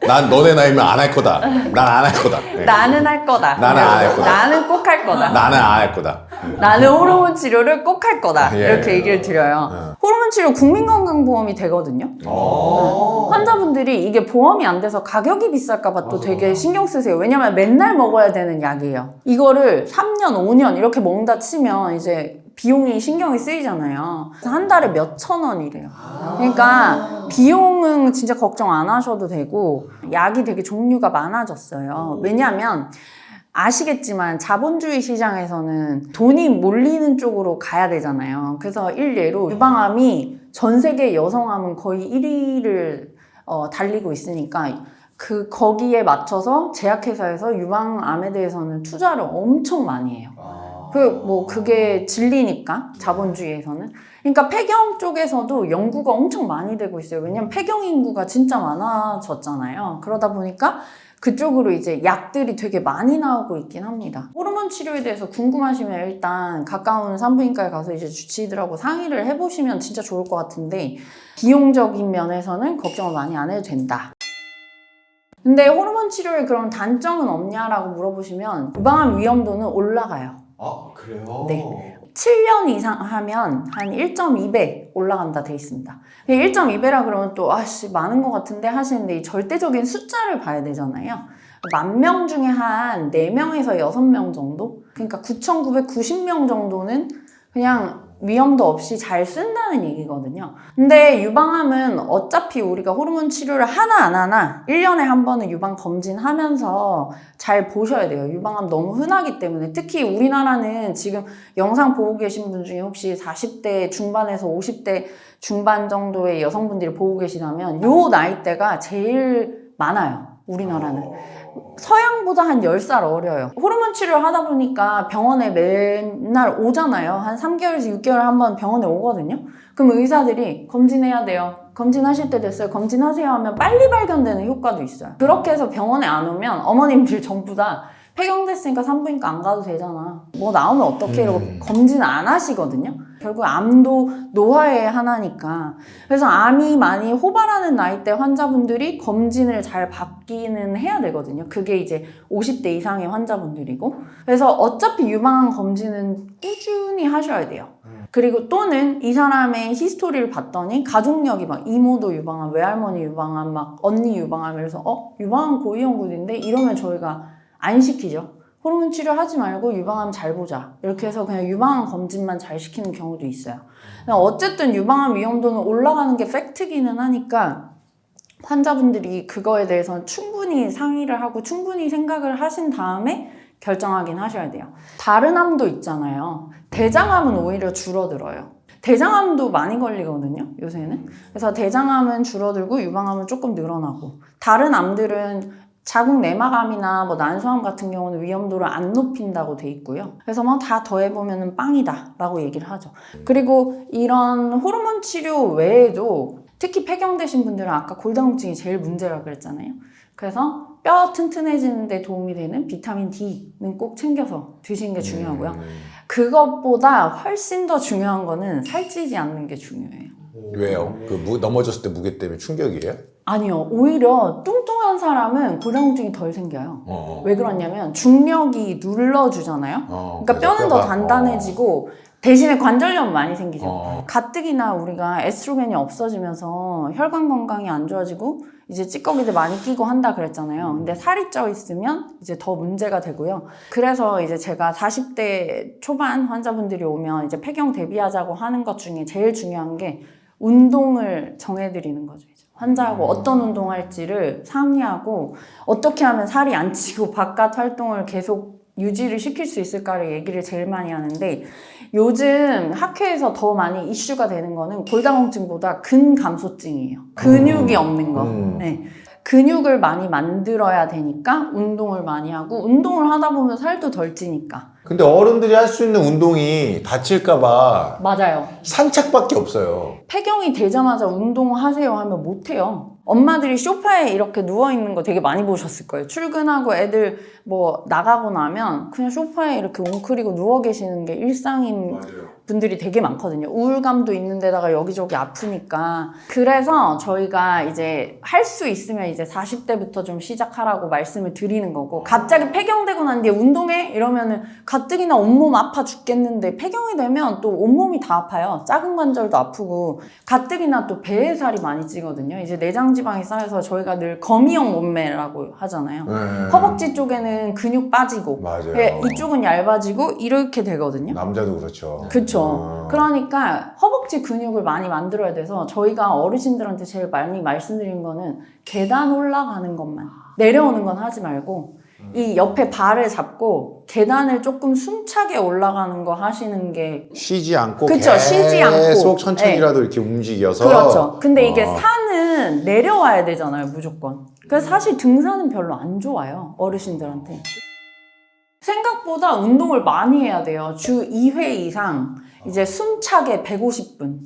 난 너네 나이면 안 할 거다. 난 안 할 거다. 네. 나는 할 거다. 나는 안 할 거다. 나는 꼭 할 거다. 나는 안 할 거다. 나는 호르몬 치료를 꼭 할 거다. 예. 이렇게 얘기를 드려요. 호르몬 치료 국민건강보험이 되거든요. 환자분들이 이게 보험이 안 돼서 가격이 비쌀까봐 또 되게 신경 쓰세요. 왜냐면 맨날 먹어야 되는 약이에요. 이거를 3년, 5년 이렇게 먹는다 치면 이제 비용이 신경이 쓰이잖아요. 한 달에 몇천 원이래요. 그러니까 비용은 진짜 걱정 안 하셔도 되고 약이 되게 종류가 많아졌어요. 왜냐하면 아시겠지만 자본주의 시장에서는 돈이 몰리는 쪽으로 가야 되잖아요. 그래서 일례로 유방암이 전 세계 여성암은 거의 1위를 달리고 있으니까 거기에 맞춰서 제약회사에서 유방암에 대해서는 투자를 엄청 많이 해요. 그게 진리니까, 자본주의에서는. 그러니까 폐경 쪽에서도 연구가 엄청 많이 되고 있어요. 왜냐면 폐경 인구가 진짜 많아졌잖아요. 그러다 보니까 그쪽으로 이제 약들이 되게 많이 나오고 있긴 합니다. 호르몬 치료에 대해서 궁금하시면 일단 가까운 산부인과에 가서 이제 주치의들하고 상의를 해보시면 진짜 좋을 것 같은데, 비용적인 면에서는 걱정을 많이 안 해도 된다. 근데 호르몬 치료에 그럼 단점은 없냐라고 물어보시면 유방암 위험도는 올라가요. 아, 그래요? 네. 7년 이상 하면 한 1.2배 올라간다 돼 있습니다. 1.2배라 그러면 또 많은 것 같은데 하시는데 이 절대적인 숫자를 봐야 되잖아요. 10,000명 중에 한 4명에서 6명 정도? 그러니까 9,990명 정도는 그냥 위험도 없이 잘 쓴다는 얘기거든요. 근데 유방암은 어차피 우리가 호르몬 치료를 하나 안 하나 1년에 한 번은 유방 검진하면서 잘 보셔야 돼요. 유방암 너무 흔하기 때문에. 특히 우리나라는 지금 영상 보고 계신 분 중에 혹시 40대 중반에서 50대 중반 정도의 여성분들이 보고 계시다면 요 나이대가 제일 많아요. 우리나라는. 서양보다 한 10살 어려요. 호르몬 치료를 하다 보니까 병원에 맨날 오잖아요. 한 3개월에서 6개월에 한 번 병원에 오거든요. 그럼 의사들이 검진해야 돼요. 검진하실 때 됐어요. 검진하세요 하면 빨리 발견되는 효과도 있어요. 그렇게 해서 병원에 안 오면 어머님들 전부 다 폐경됐으니까 산부인과 안 가도 되잖아. 뭐 나오면 어떡해 이러고 검진 안 하시거든요. 결국 암도 노화의 하나니까. 그래서 암이 많이 호발하는 나이대 환자분들이 검진을 잘 받기는 해야 되거든요. 그게 이제 50대 이상의 환자분들이고. 그래서 어차피 유방암 검진은 꾸준히 하셔야 돼요. 그리고 또는 이 사람의 히스토리를 봤더니 가족력이 막 이모도 유방암, 외할머니 유방암, 막 언니 유방암 이래서 유방암 고위험군인데 이러면 저희가 안 시키죠. 호르몬 치료하지 말고 유방암 잘 보자. 이렇게 해서 그냥 유방암 검진만 잘 시키는 경우도 있어요. 어쨌든 유방암 위험도는 올라가는 게 팩트기는 하니까 환자분들이 그거에 대해서는 충분히 상의를 하고 충분히 생각을 하신 다음에 결정하긴 하셔야 돼요. 다른 암도 있잖아요. 대장암은 오히려 줄어들어요. 대장암도 많이 걸리거든요, 요새는. 그래서 대장암은 줄어들고 유방암은 조금 늘어나고, 다른 암들은 자궁 내막암이나 뭐 난소암 같은 경우는 위험도를 안 높인다고 돼 있고요. 그래서 뭐 다 더해보면 빵이다 라고 얘기를 하죠. 그리고 이런 호르몬 치료 외에도 특히 폐경되신 분들은 아까 골다공증이 제일 문제라고 그랬잖아요. 그래서 뼈 튼튼해지는 데 도움이 되는 비타민 D는 꼭 챙겨서 드시는 게 중요하고요. 그것보다 훨씬 더 중요한 거는 살찌지 않는 게 중요해요. 왜요? 넘어졌을 때 무게 때문에 충격이에요? 아니요. 오히려 뚱뚱한 사람은 골다공증이 덜 생겨요. 왜 그러냐면 중력이 눌러주잖아요. 그러니까 뼈는 더 단단해지고 대신에 관절염 많이 생기죠. 가뜩이나 우리가 에스트로겐이 없어지면서 혈관 건강이 안 좋아지고 이제 찌꺼기들 많이 끼고 한다 그랬잖아요. 근데 살이 쪄 있으면 이제 더 문제가 되고요. 그래서 이제 제가 40대 초반 환자분들이 오면 이제 폐경 대비하자고 하는 것 중에 제일 중요한 게 운동을 정해드리는 거죠. 환자하고 어떤 운동할지를 상의하고 어떻게 하면 살이 안 찌고 바깥 활동을 계속 유지를 시킬 수 있을까를 얘기를 제일 많이 하는데, 요즘 학회에서 더 많이 이슈가 되는 거는 골다공증보다 근감소증이에요. 근육이 없는 거. 네. 근육을 많이 만들어야 되니까 운동을 많이 하고, 운동을 하다 보면 살도 덜 찌니까. 근데 어른들이 할 수 있는 운동이 다칠까봐 맞아요. 산책밖에 없어요. 폐경이 되자마자 운동하세요 하면 못해요. 엄마들이 소파에 이렇게 누워있는 거 되게 많이 보셨을 거예요. 출근하고 애들 뭐 나가고 나면 그냥 소파에 이렇게 웅크리고 누워 계시는 게 일상인 분들이 되게 많거든요. 우울감도 있는 데다가 여기저기 아프니까. 그래서 저희가 이제 할 수 있으면 이제 40대부터 좀 시작하라고 말씀을 드리는 거고, 갑자기 폐경되고 난 뒤에 운동해? 이러면은 가뜩이나 온몸 아파 죽겠는데 폐경이 되면 또 온몸이 다 아파요. 작은 관절도 아프고 가뜩이나 또 배에 살이 많이 찌거든요. 이제 내장지방이 쌓여서 저희가 늘 거미형 몸매라고 하잖아요. 허벅지 쪽에는 근육 빠지고 맞아요. 이쪽은 얇아지고 이렇게 되거든요. 남자도 그렇죠. 그쵸. 그러니까 허벅지 근육을 많이 만들어야 돼서 저희가 어르신들한테 제일 많이 말씀드린 거는 계단 올라가는 것만, 내려오는 건 하지 말고 이 옆에 발을 잡고 계단을 조금 숨차게 올라가는 거 하시는 게 쉬지 않고 그쵸, 쉬지 않고. 계속 천천히라도 이렇게 움직여서 그렇죠. 근데 이게 산은 내려와야 되잖아요, 무조건. 그래서 사실 등산은 별로 안 좋아요, 어르신들한테. 생각보다 운동을 많이 해야 돼요. 주 2회 이상 이제 숨차게 150분.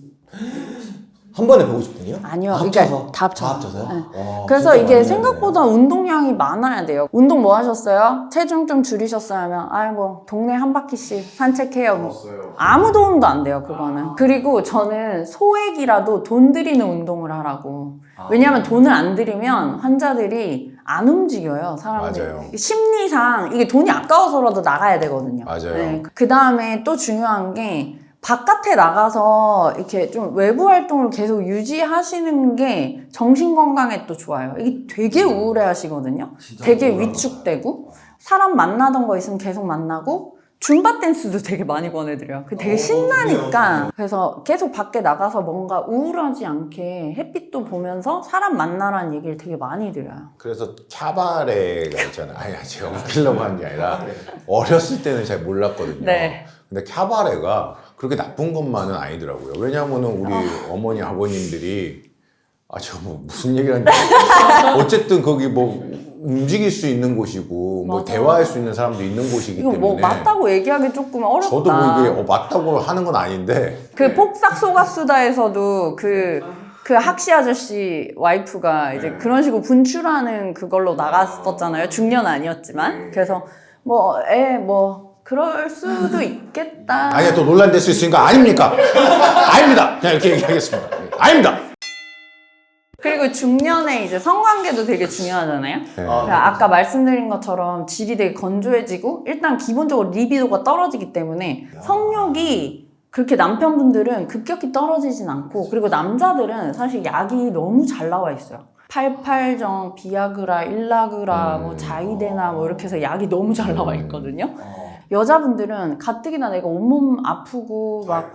한 번에 150분이요? 아니요, 합쳐서? 그러니까 다 합쳐서. 다 합쳐서요? 네. 와, 그래서 진짜 이게 많네요. 생각보다 운동량이 많아야 돼요. 운동 뭐 하셨어요? 체중 좀 줄이셨어요? 하면 아이 뭐 동네 한 바퀴씩 산책해요. 뭐. 아무 도움도 안 돼요, 그거는. 그리고 저는 소액이라도 돈 들이는 운동을 하라고. 왜냐하면 돈을 안 들이면 환자들이 안 움직여요, 사람들이. 맞아요. 심리상 이게 돈이 아까워서라도 나가야 되거든요. 맞아요. 그 다음에 또 중요한 게 바깥에 나가서 이렇게 좀 외부 활동을 계속 유지하시는 게 정신 건강에 또 좋아요. 이게 되게 우울해 하시거든요. 되게 위축되고 사람 만나던 거 있으면 계속 만나고 줌바 댄스도 되게 많이 권해드려요. 그게 되게 신나니까. 그래서 계속 밖에 나가서 뭔가 우울하지 않게 햇빛도 보면서 사람 만나라는 얘기를 되게 많이 드려요. 그래서 캬바레가 있잖아요. 아니 제가 웃기려고 하는 게 아니라 어렸을 때는 잘 몰랐거든요. 네. 근데 캬바레가 그렇게 나쁜 것만은 아니더라고요. 왜냐하면은 우리 어머니 아버님들이 저 뭐 무슨 얘기를 하는지 어쨌든 거기 뭐 움직일 수 있는 곳이고 뭐 맞아요. 대화할 수 있는 사람도 있는 곳이기 이거 때문에 뭐 맞다고 얘기하기 조금 어렵다. 저도 뭐 이게 맞다고 하는 건 아닌데 그 폭삭 속았수다에서도 그 학시 아저씨 와이프가 이제 그런 식으로 분출하는 그걸로 나갔었잖아요. 중년 아니었지만. 그래서 뭐 그럴 수도 있겠다. 아니야 또 논란될 수 있으니까 아닙니까? 아닙니다. 그냥 이렇게 얘기하겠습니다. 아닙니다. 그리고 중년에 이제 성관계도 되게 중요하잖아요. 네. 그러니까 아까 말씀드린 것처럼 질이 되게 건조해지고 일단 기본적으로 리비도가 떨어지기 때문에 성욕이 그렇게 남편분들은 급격히 떨어지진 않고 그리고 남자들은 사실 약이 너무 잘 나와 있어요. 팔팔정, 비아그라, 일라그라, 뭐 자이데나 뭐 이렇게 해서 약이 너무 잘 나와 있거든요. 여자분들은 가뜩이나 내가 온몸 아프고 막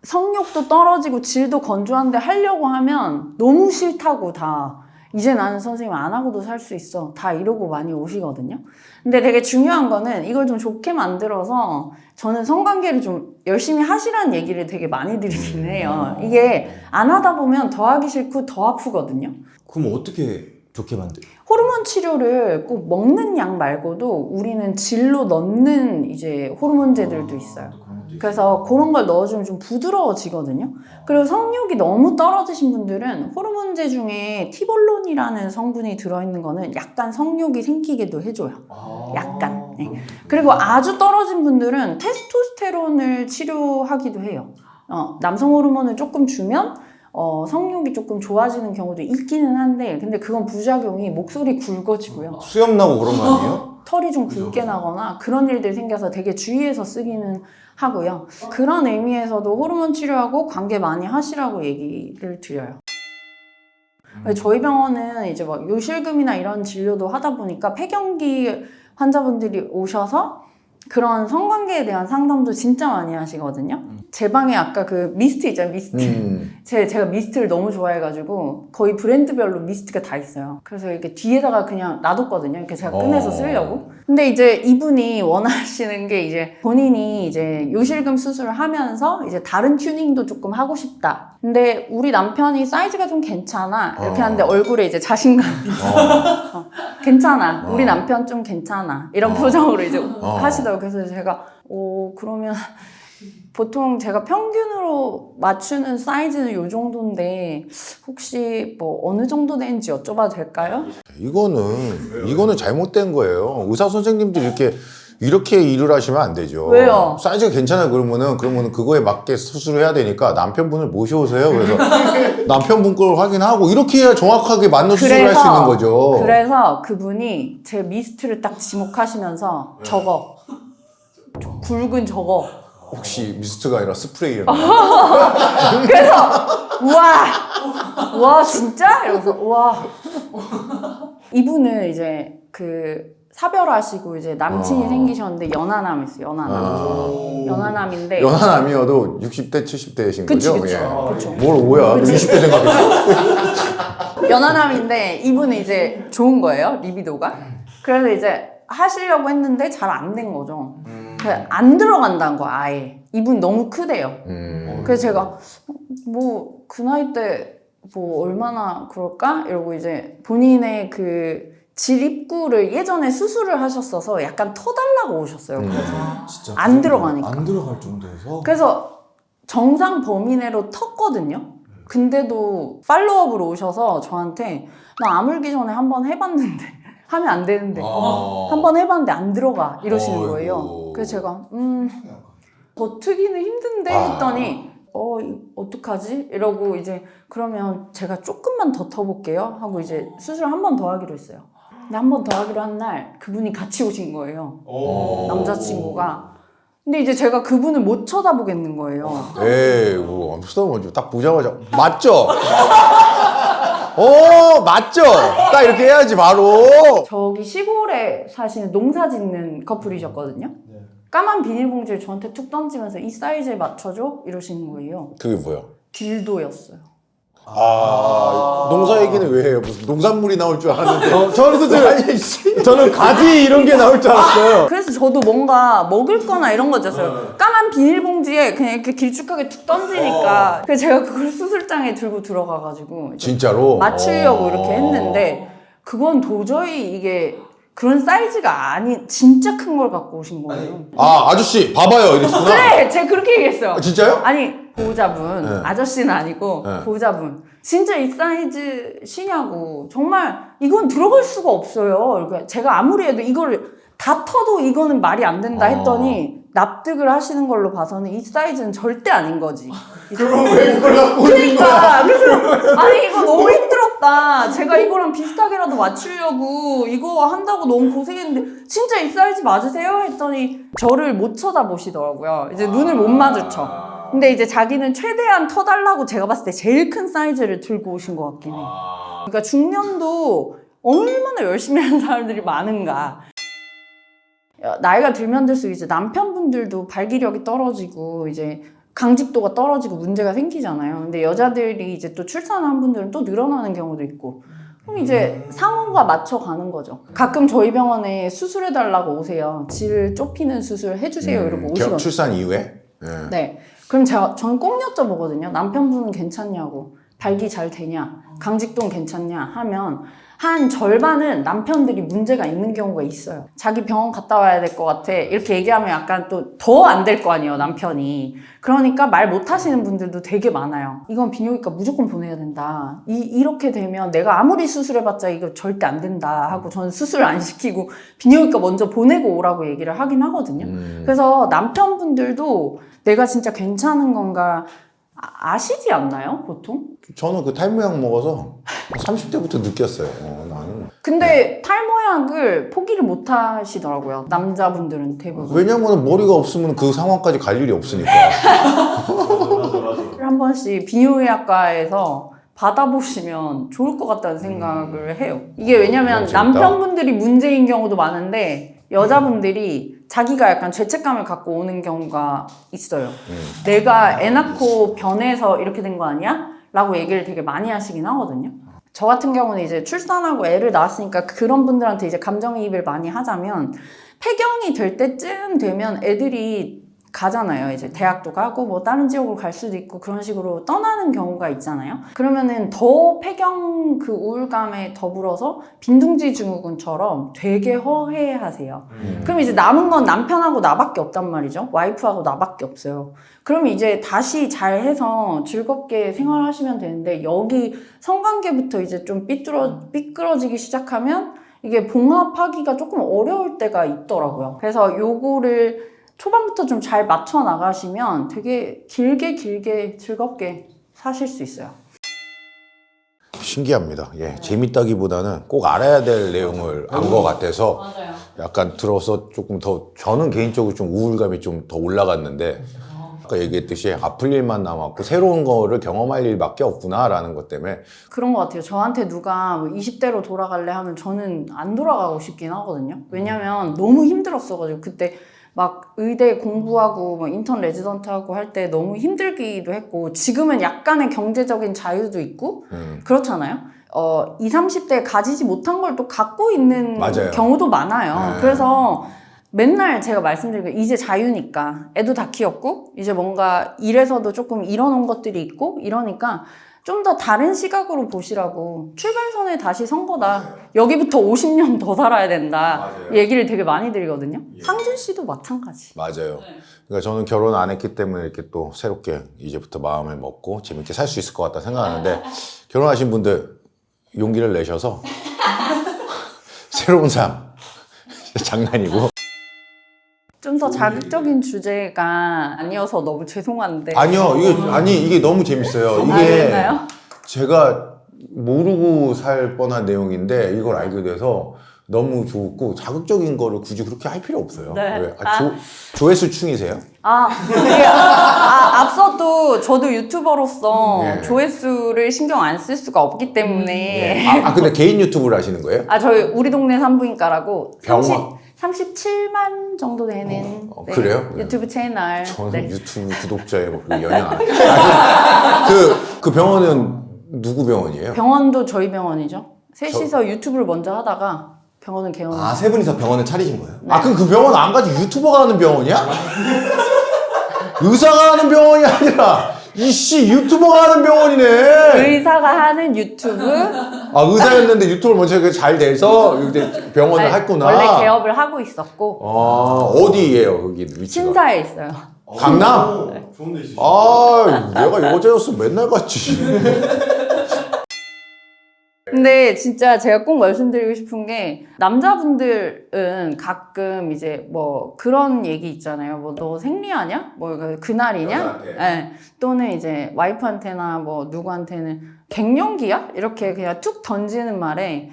성욕도 떨어지고 질도 건조한데 하려고 하면 너무 싫다고 다 이제 나는 선생님 안 하고도 살 수 있어 다 이러고 많이 오시거든요. 근데 되게 중요한 거는 이걸 좀 좋게 만들어서 저는 성관계를 좀 열심히 하시라는 얘기를 되게 많이 드리긴 해요. 이게 안 하다 보면 더 하기 싫고 더 아프거든요. 그럼 어떻게 좋게 만들어요? 호르몬 치료를 꼭 먹는 약 말고도 우리는 질로 넣는 이제 호르몬제들도 있어요. 그래서 그런 걸 넣어주면 좀 부드러워지거든요. 그리고 성욕이 너무 떨어지신 분들은 호르몬제 중에 티볼론이라는 성분이 들어있는 거는 약간 성욕이 생기게도 해줘요. 약간. 네. 그리고 아주 떨어진 분들은 테스토스테론을 치료하기도 해요. 남성 호르몬을 조금 주면 성욕이 조금 좋아지는 경우도 있기는 한데 근데 그건 부작용이 목소리 굵어지고요. 수염 나고 그런 거 아니에요? 털이 좀 굵게 나거나 그런 일들이 생겨서 되게 주의해서 쓰기는 하고요. 그런 의미에서도 호르몬 치료하고 관계 많이 하시라고 얘기를 드려요. 저희 병원은 이제 막 요실금이나 이런 진료도 하다 보니까 폐경기 환자분들이 오셔서 그런 성관계에 대한 상담도 진짜 많이 하시거든요. 제 방에 아까 그 미스트 있잖아요, 미스트. 제가 미스트를 너무 좋아해가지고 거의 브랜드별로 미스트가 다 있어요. 그래서 이렇게 뒤에다가 그냥 놔뒀거든요. 이렇게 제가 꺼내서 쓰려고. 근데 이제 이분이 원하시는 게 이제 본인이 이제 요실금 수술을 하면서 이제 다른 튜닝도 조금 하고 싶다. 근데 우리 남편이 사이즈가 좀 괜찮아. 이렇게 하는데 얼굴에 이제 자신감. 괜찮아. 우리 남편 좀 괜찮아. 이런 표정으로 이제 하시더라고요. 그래서 제가 그러면 보통 제가 평균으로 맞추는 사이즈는 요 정도인데 혹시 뭐 어느 정도 되는지 여쭤봐도 될까요? 이거는 잘못된 거예요. 의사 선생님들이 이렇게 일을 하시면 안 되죠. 왜요? 사이즈가 괜찮아요. 그러면은 그거에 맞게 수술을 해야 되니까 남편분을 모셔오세요. 그래서 남편분 걸 확인하고 이렇게 해야 정확하게 맞는 수술을 할 수 있는 거죠. 그래서 그분이 제 미스트를 딱 지목하시면서 저거 굵은 저거 혹시 미스트가 아니라 스프레이였나요? 그래서 와 진짜? 이러면서 와 이분은 이제 그 사별하시고 이제 남친이 생기셨는데 연하남 있어요. 연하남인데 연하남이어도 60대 70대이신 그치, 거죠? 그치. 예. 그쵸. 뭘 오야? 20대 생각했어. 연하남인데 이분은 이제 좋은 거예요, 리비도가. 그래서 이제 하시려고 했는데 잘 안 된 거죠. 안 들어간다는 거 아예. 이분 너무 크대요. 그래서 제가 뭐 그 나이 때 뭐 얼마나 그럴까? 이러고 이제 본인의 그 질 입구를 예전에 수술을 하셨어서 약간 터달라고 오셨어요. 그래서 진짜 안 들어가니까. 안 들어갈 정도에서. 그래서 정상 범위 내로 텄거든요. 근데도 팔로업으로 오셔서 저한테 나 아물기 전에 한번 해봤는데 하면 안 되는데 한번 해봤는데 안 들어가 이러시는 어이구. 거예요. 그래서 제가 버티기는 힘든데 했더니 어떡하지? 이러고 이제 그러면 제가 조금만 더 터볼게요 하고 이제 수술 한 번 더 하기로 했어요. 근데 한 번 더 하기로 한 날 그분이 같이 오신 거예요. 남자친구가. 근데 이제 제가 그분을 못 쳐다보겠는 거예요. 에이, 뭐, 쳐다보면 딱 보자마자, 맞죠? 맞죠? 딱 이렇게 해야지, 바로. 저기 시골에 사시는 농사 짓는 커플이셨거든요. 까만 비닐봉지를 저한테 툭 던지면서 이 사이즈에 맞춰줘? 이러시는 거예요. 그게 뭐야? 딜도였어요. 농사 얘기는 왜 해요? 무슨 농산물이 나올 줄 알았는데. 저는 가지 이런 게 나올 줄 알았어요. 그래서 저도 뭔가 먹을 거나 이런 거 있었어요. 까만 비닐봉지에 그냥 이렇게 길쭉하게 툭 던지니까. 그래서 제가 그걸 수술장에 들고 들어가가지고 이제 진짜로? 맞추려고 이렇게 했는데 그건 도저히 이게 그런 사이즈가 진짜 큰 걸 갖고 오신 거예요. 아저씨, 봐봐요. 이랬구나. 그래! 제가 그렇게 얘기했어요. 진짜요? 아니 보호자분, 네. 아저씨는 아니고 네. 보호자분 진짜 이 사이즈시냐고. 정말 이건 들어갈 수가 없어요. 그러니까 제가 아무리 해도 이걸 다 터도 이거는 말이 안 된다 했더니 납득을 하시는 걸로 봐서는 이 사이즈는 절대 아닌 거지. 그럼 왜 이걸 갖고 오는 거야? 그러니까 그래서 아니 이거 너무 힘들었다. 제가 이거랑 비슷하게라도 맞추려고 이거 한다고 너무 고생했는데 진짜 이 사이즈 맞으세요? 했더니 저를 못 쳐다보시더라고요. 이제 눈을 못 마주쳐. 근데 이제 자기는 최대한 터달라고 제가 봤을 때 제일 큰 사이즈를 들고 오신 것 같긴 해. 그러니까 중년도 얼마나 열심히 하는 사람들이 많은가. 나이가 들면 들수록 이제 남편분들도 발기력이 떨어지고 이제 강직도가 떨어지고 문제가 생기잖아요. 근데 여자들이 이제 또 출산한 분들은 또 늘어나는 경우도 있고. 그럼 이제 상호가 맞춰가는 거죠. 가끔 저희 병원에 수술해달라고 오세요. 질 좁히는 수술 해주세요. 이러고 오시거든요. 출산 이후에? 네. 그럼 저는 꼭 여쭤보거든요. 남편분은 괜찮냐고. 발기 잘 되냐? 강직도는 괜찮냐? 하면 한 절반은 남편들이 문제가 있는 경우가 있어요. 자기 병원 갔다 와야 될 것 같아. 이렇게 얘기하면 약간 또 더 안 될 거 아니에요, 남편이. 그러니까 말 못 하시는 분들도 되게 많아요. 이건 비뇨기과 무조건 보내야 된다. 이렇게 되면 내가 아무리 수술해봤자 이거 절대 안 된다 하고 저는 수술 안 시키고 비뇨기과 먼저 보내고 오라고 얘기를 하긴 하거든요. 그래서 남편분들도 내가 진짜 괜찮은 건가 아시지 않나요, 보통? 저는 그 탈모약 먹어서 30대부터 느꼈어요. 나는. 근데 탈모약을 포기를 못 하시더라고요. 남자분들은 대부분. 왜냐면 머리가 없으면 그 상황까지 갈 일이 없으니까. 한 번씩 비뇨의학과에서 받아보시면 좋을 것 같다는 생각을 해요. 이게 왜냐면 재밌다. 남편분들이 문제인 경우도 많은데 여자분들이 자기가 약간 죄책감을 갖고 오는 경우가 있어요. 내가 애 낳고 변해서 이렇게 된 거 아니야? 라고 얘기를 되게 많이 하시긴 하거든요. 저 같은 경우는 이제 출산하고 애를 낳았으니까 그런 분들한테 이제 감정이입을 많이 하자면 폐경이 될 때쯤 되면 애들이 가잖아요. 이제 대학도 가고 뭐 다른 지역으로 갈 수도 있고 그런 식으로 떠나는 경우가 있잖아요. 그러면은 더 폐경 그 우울감에 더불어서 빈둥지 증후군처럼 되게 허해하세요. 그럼 이제 남은 건 남편하고 나밖에 없단 말이죠. 와이프하고 나밖에 없어요. 그럼 이제 다시 잘해서 즐겁게 생활하시면 되는데 여기 성관계부터 이제 좀 삐뚤어지기 시작하면 이게 봉합하기가 조금 어려울 때가 있더라고요. 그래서 요거를 초반부터 좀 잘 맞춰 나가시면 되게 길게 즐겁게 사실 수 있어요. 신기합니다. 재밌다기보다는 꼭 알아야 될 내용을 안 것 같아서 맞아요. 약간 들어서 조금 더 저는 개인적으로 좀 우울감이 좀 더 올라갔는데 아까 얘기했듯이 아플 일만 남았고 새로운 거를 경험할 일밖에 없구나라는 것 때문에 그런 것 같아요. 저한테 누가 뭐 20대로 돌아갈래 하면 저는 안 돌아가고 싶긴 하거든요. 왜냐면 너무 힘들었어가지고 그때 막 의대 공부하고 뭐 인턴 레지던트 하고 할 때 너무 힘들기도 했고 지금은 약간의 경제적인 자유도 있고 그렇잖아요. 20, 30대에 가지지 못한 걸 또 갖고 있는 맞아요. 경우도 많아요. 네. 그래서 맨날 제가 말씀드린 거 이제 자유니까 애도 다 키웠고 이제 뭔가 일에서도 조금 잃어놓은 것들이 있고 이러니까 좀 더 다른 시각으로 보시라고 출발선에 다시 선 거다. 여기부터 50년 더 살아야 된다. 맞아요. 얘기를 되게 많이 드리거든요. 상준 씨도 마찬가지. 맞아요. 그러니까 저는 결혼 안 했기 때문에 이렇게 또 새롭게 이제부터 마음을 먹고 재밌게 살 수 있을 것 같다 생각하는데 결혼하신 분들 용기를 내셔서 새로운 삶 장난이고 좀 더 자극적인 주제가 아니어서 너무 죄송한데. 아니요 이게 너무 재밌어요. 이게 아닌가요? 제가 모르고 살 뻔한 내용인데 이걸 알게 돼서 너무 좋고 자극적인 거를 굳이 그렇게 할 필요 없어요. 네. 왜? 조회수 충이세요? 이게 앞서도 저도 유튜버로서 네. 조회수를 신경 안 쓸 수가 없기 때문에 근데 개인 유튜브를 하시는 거예요? 저희 우리 동네 산부인과라고 병원? 37만 정도 되는 네, 그래요? 유튜브 채널. 저는 네. 유튜브 구독자에 뭐 연연 안 해요. 그 병원은 누구 병원이에요? 병원도 저희 병원이죠. 셋이서 유튜브를 먼저 하다가 병원은 개원. 아, 세 분이서 병원을 차리신 거예요? 그럼 그 병원 안 가지 유튜버가 하는 병원이야? 의사가 하는 병원이 아니라 이씨 유튜버가 하는 병원이네. 의사가 하는 유튜브. 의사였는데 유튜브를 먼저 잘 돼서 이제 병원을 했구나. 원래 개업을 하고 있었고 어디예요 거기 위치가? 신사에 있어요. 강남? 좋은 데 있으시죠? 내가 여자였으면 맨날 갔지. 근데 진짜 제가 꼭 말씀드리고 싶은 게 남자분들은 가끔 이제 뭐 그런 얘기 있잖아요. 뭐 너 생리하냐? 뭐 그날이냐? 여자한테. 네. 또는 이제 와이프한테나 뭐 누구한테는 갱년기야? 이렇게 그냥 툭 던지는 말에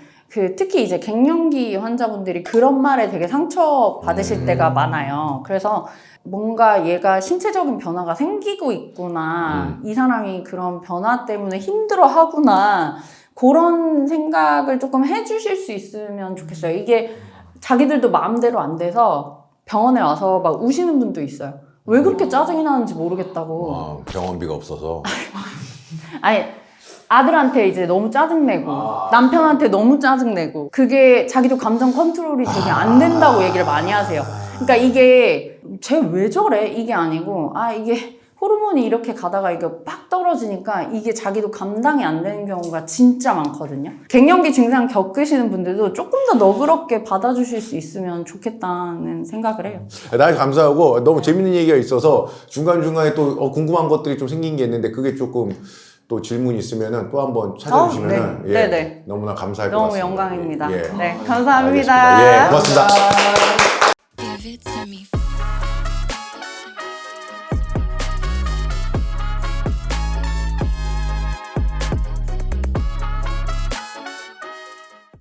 특히 이제 갱년기 환자분들이 그런 말에 되게 상처 받으실 때가 많아요. 그래서 뭔가 얘가 신체적인 변화가 생기고 있구나. 이 사람이 그런 변화 때문에 힘들어 하구나. 그런 생각을 조금 해주실 수 있으면 좋겠어요. 이게 자기들도 마음대로 안 돼서 병원에 와서 막 우시는 분도 있어요. 왜 그렇게 짜증이 나는지 모르겠다고. 병원비가 없어서. 아니, 아들한테 이제 너무 짜증내고 남편한테 너무 짜증내고 그게 자기도 감정 컨트롤이 되게 안 된다고 얘기를 많이 하세요. 그러니까 이게 쟤 왜 저래? 이게 아니고 이게 호르몬이 이렇게 가다가 이게 빡 떨어지니까 이게 자기도 감당이 안 되는 경우가 진짜 많거든요. 갱년기 증상 겪으시는 분들도 조금 더 너그럽게 받아주실 수 있으면 좋겠다는 생각을 해요. 나 감사하고 너무 재밌는 얘기가 있어서 중간중간에 또 궁금한 것들이 좀 생긴 게 있는데 그게 조금 또 질문이 있으면은 또 한번 찾아주시면은 네. 네네. 너무나 감사할 것 너무 같습니다. 영광입니다. 예. 네, 감사합니다. 알겠습니다. 예, 고맙습니다. Give it to me.